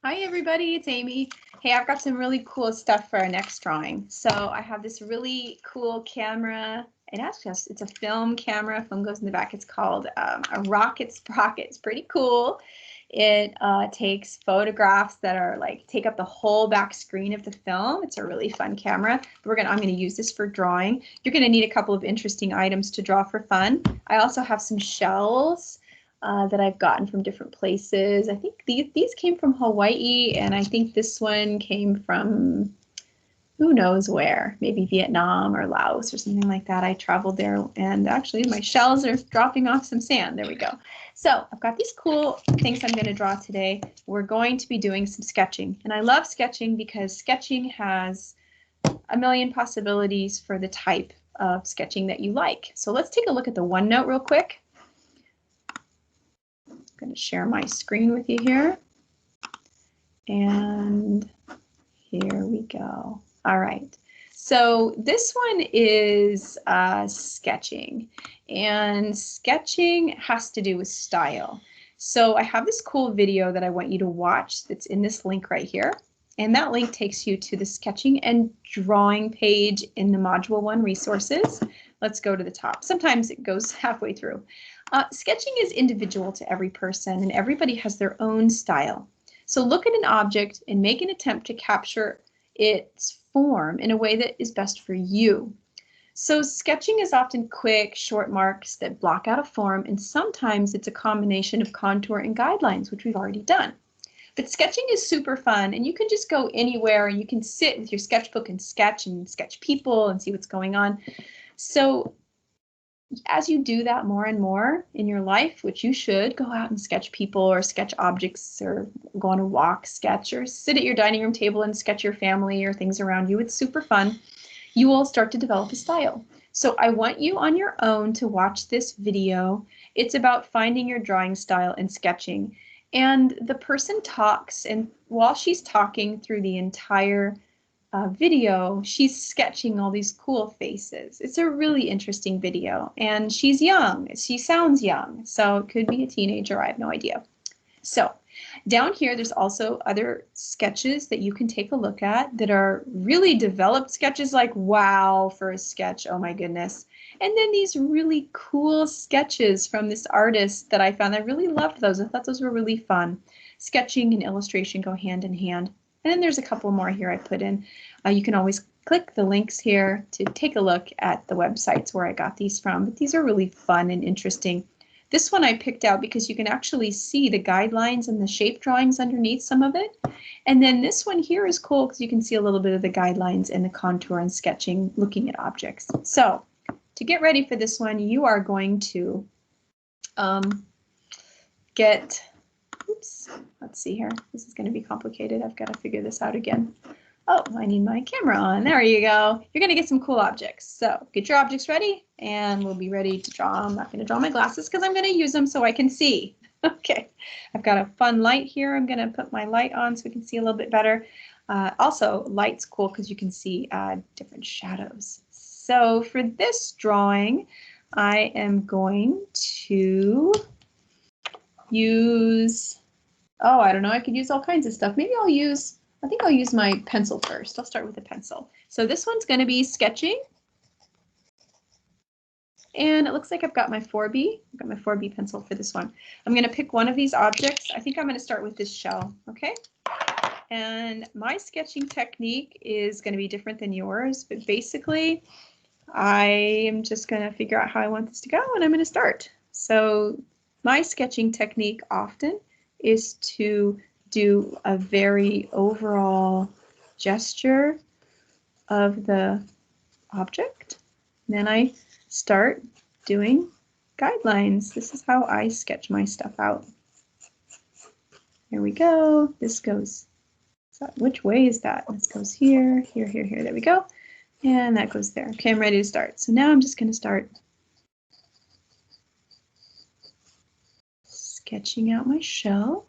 Hi everybody, it's Amy. Hey, I've got some really cool stuff for our next drawing. So I have this really cool camera. It's a film camera. Film goes in the back. It's called a Rocket Sprocket. It's pretty cool. It takes photographs that are take up the whole back screen of the film. It's a really fun camera. I'm gonna use this for drawing. You're gonna need a couple of interesting items to draw for fun. I also have some shells that I've gotten from different places. I think these came from Hawaii, and I think this one came from who knows where, maybe Vietnam or Laos or something like that. I traveled there, and actually my shells are dropping off some sand. There we go. So I've got these cool things I'm going to draw today. We're going to be doing some sketching, and I love sketching because sketching has a million possibilities for the type of sketching that you like. So let's take a look at the OneNote real quick. I'm going to share my screen with you here. And here we go. All right. So this one is sketching. And sketching has to do with style. So I have this cool video that I want you to watch that's in this link right here. And that link takes you to the sketching and drawing page in the Module 1 resources. Let's go to the top. Sometimes it goes halfway through. Sketching is individual to every person, and everybody has their own style. So look at an object and make an attempt to capture its form in a way that is best for you. So sketching is often quick, short marks that block out a form, and sometimes it's a combination of contour and guidelines, which we've already done. But sketching is super fun, and you can just go anywhere, and you can sit with your sketchbook and sketch people and see what's going on. So as you do that more and more in your life, which you should, go out and sketch people or sketch objects or go on a walk, sketch, or sit at your dining room table and sketch your family or things around you. It's super fun. You will start to develop a style. So I want you on your own to watch this video. It's about finding your drawing style and sketching. And the person talks, and while she's talking through the entire video, she's sketching all these cool faces. It's a really interesting video, and she's young. She sounds young, so it could be a teenager. I have no idea. So down here, there's also other sketches that you can take a look at that are really developed sketches, like wow for a sketch. Oh my goodness. And then these really cool sketches from this artist that I found. I really loved those. I thought those were really fun. Sketching and illustration go hand in hand. And then there's a couple more here I put in. You can always click the links here to take a look at the websites where I got these from. But these are really fun and interesting. This one I picked out because you can actually see the guidelines and the shape drawings underneath some of it. And then this one here is cool because you can see a little bit of the guidelines and the contour and sketching looking at objects. So to get ready for this one, you are going to let's see here. This is going to be complicated. I've got to figure this out again. Oh, I need my camera on. There you go. You're going to get some cool objects. So get your objects ready, and we'll be ready to draw. I'm not going to draw my glasses because I'm going to use them so I can see. Okay, I've got a fun light here. I'm going to put my light on so we can see a little bit better. Also, light's cool because you can see different shadows. So for this drawing, I am going to use, oh, I don't know, I could use all kinds of stuff. Maybe I think I'll use my pencil first. I'll start with a pencil. So this one's going to be sketching. And it looks like I've got my 4B. I've got my 4B pencil for this one. I'm going to pick one of these objects. I think I'm going to start with this shell, okay? And my sketching technique is going to be different than yours, but basically I am just going to figure out how I want this to go, and I'm going to start. So my sketching technique often is to do a very overall gesture of the object. And then I start doing guidelines. This is how I sketch my stuff out. Here we go. This goes, which way is that? This goes here, here, here, here. There we go. And that goes there. Okay, I'm ready to start. So now I'm just going to start sketching out my shell.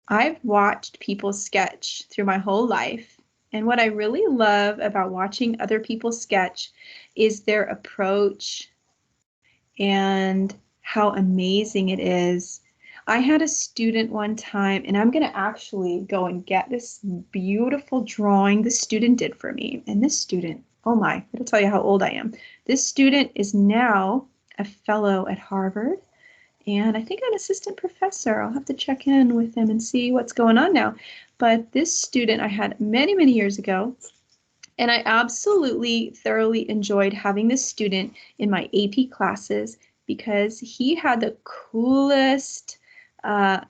I've watched people sketch through my whole life, and what I really love about watching other people sketch is their approach and how amazing it is. I had a student one time, and I'm going to actually go and get this beautiful drawing the student did for me. And this student, oh my, I'm going to tell you how old I am. This student is now a fellow at Harvard, and I think an assistant professor. I'll have to check in with them and see what's going on now. But this student I had many, many years ago, and I absolutely thoroughly enjoyed having this student in my AP classes because he had the coolest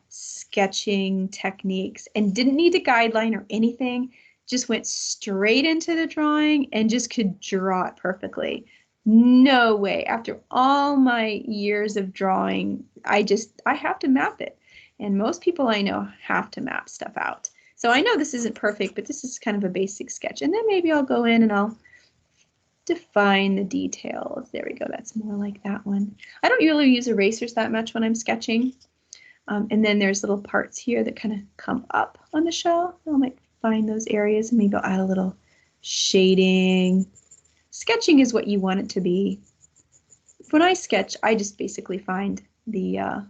sketching techniques and didn't need a guideline or anything, just went straight into the drawing and just could draw it perfectly. No way. After all my years of drawing, I have to map it. And most people I know have to map stuff out. So I know this isn't perfect, but this is kind of a basic sketch. And then maybe I'll go in and I'll define the details. There we go. That's more like that one. I don't really use erasers that much when I'm sketching. And then there's little parts here that kind of come up on the shell. I might find those areas and maybe I'll add a little shading. Sketching is what you want it to be. When I sketch, I just basically find the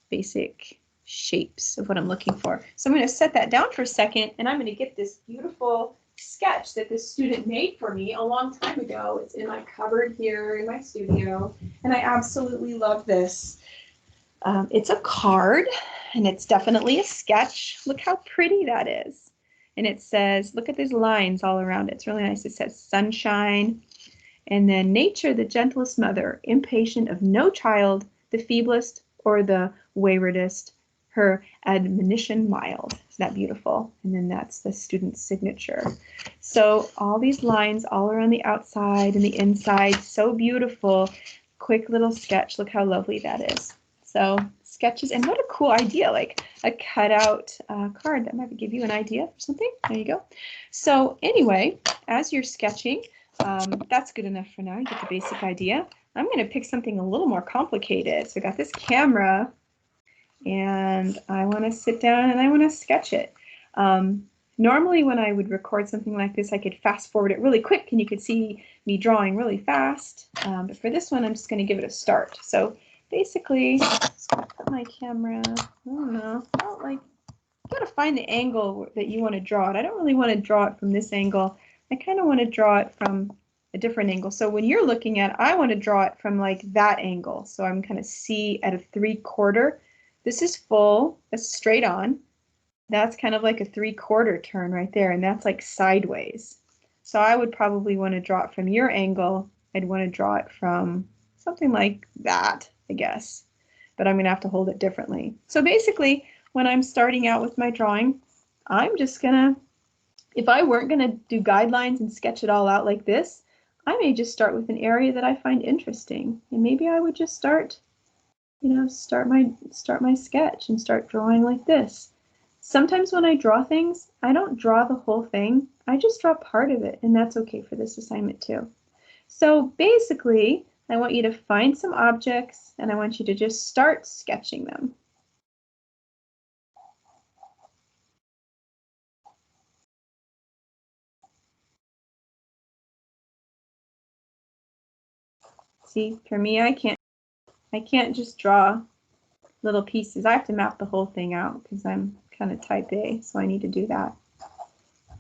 basic shapes of what I'm looking for. So I'm going to set that down for a second, and I'm going to get this beautiful sketch that this student made for me a long time ago. It's in my cupboard here in my studio, and I absolutely love this. It's a card, and it's definitely a sketch. Look how pretty that is. And it says, look at these lines all around it. It's really nice. It says sunshine, and then nature, the gentlest mother, impatient of no child, the feeblest or the waywardest, her admonition mild. Isn't that beautiful? And then that's the student's signature. So all these lines all around the outside and the inside, so beautiful. Quick little sketch. Look how lovely that is. So sketches, and what a cool idea, like a cutout card. That might give you an idea for something. There you go. So anyway, as you're sketching, that's good enough for now. You get the basic idea. I'm going to pick something a little more complicated. So I got this camera, and I want to sit down and I want to sketch it. Normally when I would record something like this, I could fast forward it really quick and you could see me drawing really fast. But for this one, I'm just going to give it a start. So basically, just gonna put my camera, I don't know, you got to find the angle that you want to draw it. I don't really want to draw it from this angle. I kind of want to draw it from a different angle. So when you're looking at it, I want to draw it from like that angle. So I'm kind of C at a 3/4. This is full, that's straight on. That's kind of like a 3/4 turn right there, and that's like sideways. So I would probably want to draw it from your angle. I'd want to draw it from something like that, I guess. But I'm going to have to hold it differently. So basically, when I'm starting out with my drawing, I'm just going to, if I weren't going to do guidelines and sketch it all out like this, I may just start with an area that I find interesting. And maybe I would just start, start my sketch and start drawing like this. Sometimes when I draw things, I don't draw the whole thing. I just draw part of it, and that's okay for this assignment too. So basically, I want you to find some objects, and I want you to just start sketching them. See, for me, I can't just draw little pieces. I have to map the whole thing out because I'm kind of type A, so I need to do that.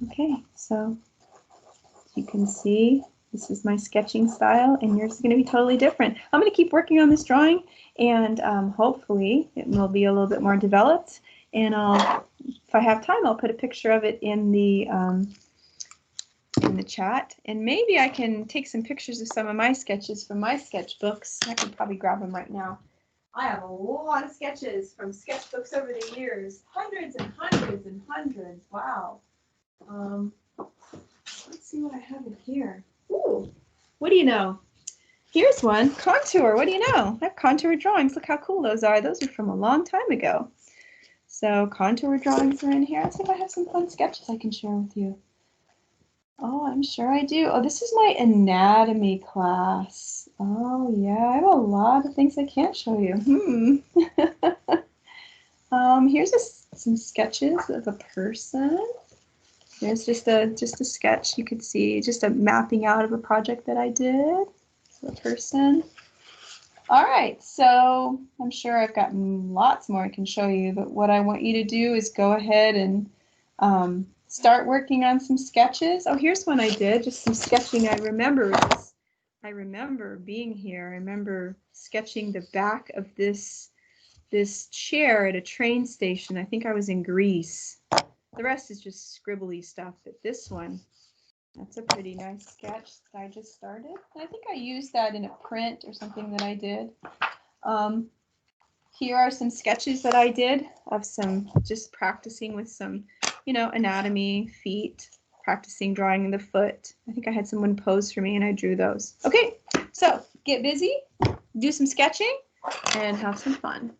Okay, so you can see this is my sketching style, and yours is going to be totally different. I'm going to keep working on this drawing, and hopefully it will be a little bit more developed. And if I have time, I'll put a picture of it in the chat, and maybe I can take some pictures of some of my sketches from my sketchbooks. I can probably grab them right now. I have a lot of sketches from sketchbooks over the years, hundreds and hundreds and hundreds. Wow. Let's see what I have in here. Ooh, what do you know? Here's one, contour. What do you know? I have contour drawings. Look how cool those are. Those are from a long time ago. So contour drawings are in here. Let's see if I have some fun sketches I can share with you. Oh, I'm sure I do. Oh, this is my anatomy class. Oh, yeah, I have a lot of things I can't show you. Here's some sketches of a person. There's just a sketch. You could see just a mapping out of a project that I did. So a person. All right, so I'm sure I've got lots more I can show you, but what I want you to do is go ahead and start working on some sketches. Oh, here's one I did, just some sketching. I remember being here. I remember sketching the back of this chair at a train station. I think I was in Greece. The rest is just scribbly stuff, but this one, that's a pretty nice sketch that I just started. I think I used that in a print or something that I did. Here are some sketches that I did of some, just practicing with some, anatomy, feet, practicing drawing the foot. I think I had someone pose for me and I drew those. Okay, so get busy, do some sketching, and have some fun.